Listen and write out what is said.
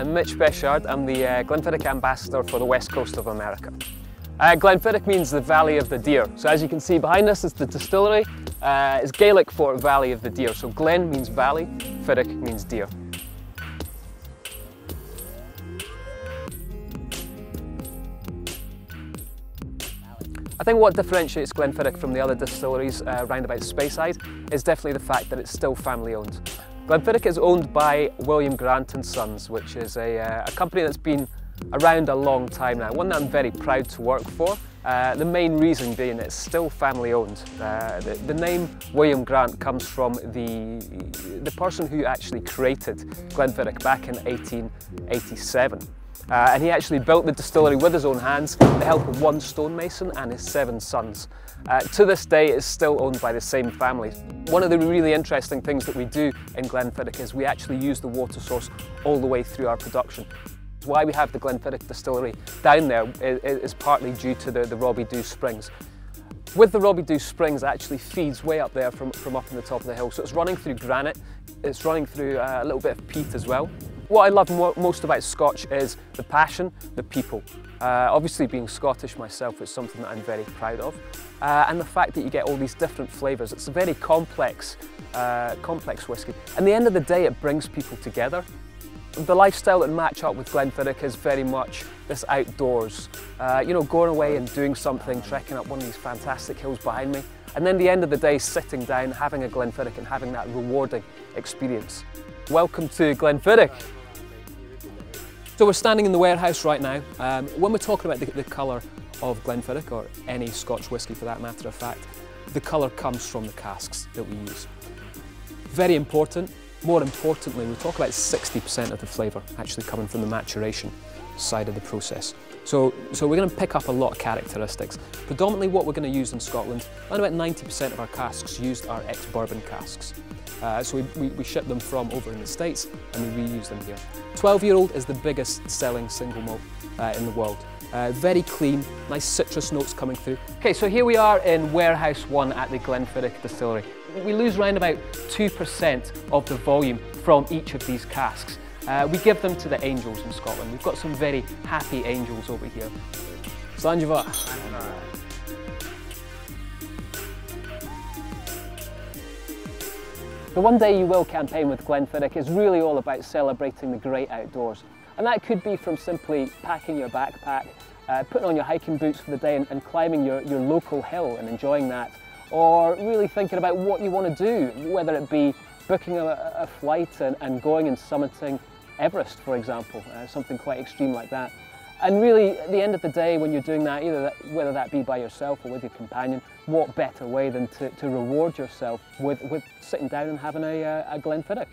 I'm Mitch Bechard. I'm the Glenfiddich Ambassador for the west coast of America. Glenfiddich means the Valley of the Deer. So as you can see behind us is the distillery. It's Gaelic for Valley of the Deer. So Glen means valley, Fiddick means deer. I think what differentiates Glenfiddich from the other distilleries round about Speyside is definitely the fact that it's still family owned. Glenfiddich is owned by William Grant and Sons, which is a company that's been around a long time now, one that I'm very proud to work for. The main reason being it's still family owned. The name William Grant comes from the person who actually created Glenfiddich back in 1887. And he actually built the distillery with his own hands, with the help of one stonemason and his 7 sons. To this day, it's still owned by the same family. One of the really interesting things that we do in Glenfiddich is we actually use the water source all the way through our production. Why we have the Glenfiddich distillery down there is partly due to the Robbie Dhu Springs. With the Robbie Dhu Springs, it actually feeds way up there from up in the top of the hill. So it's running through granite, it's running through a little bit of peat as well. What I love most about Scotch is the passion, the people. Obviously being Scottish myself, it's something that I'm very proud of. And the fact that you get all these different flavours. It's a very complex whisky. And at the end of the day, it brings people together. The lifestyle that match up with Glenfiddich is very much this outdoors. You know, going away and doing something, trekking up one of these fantastic hills behind me. And then at the end of the day, sitting down, having a Glenfiddich and having that rewarding experience. Welcome to Glenfiddich. So we're standing in the warehouse right now. When we're talking about the colour of Glenfiddich, or any Scotch whisky for that matter of fact, the colour comes from the casks that we use. Very important. More importantly, we talk about 60% of the flavour actually coming from the maturation side of the process. So we're going to pick up a lot of characteristics. Predominantly what we're going to use in Scotland, around about 90% of our casks used are ex-bourbon casks. So we ship them from over in the States and we reuse them here. 12-year-old is the biggest selling single malt in the world. Very clean, nice citrus notes coming through. Okay, so here we are in Warehouse 1 at the Glenfiddich distillery. We lose around about 2% of the volume from each of these casks. We give them to the angels in Scotland. We've got some very happy angels over here. Slanjava. The One Day You Will campaign with Glenfiddich is really all about celebrating the great outdoors. And that could be from simply packing your backpack, putting on your hiking boots for the day and climbing your local hill and enjoying that. Or really thinking about what you want to do, whether it be booking a flight and going and summiting Everest, for example, something quite extreme like that. And really, at the end of the day, when you're doing that, whether that be by yourself or with your companion, what better way than to reward yourself with sitting down and having a Glenfiddich.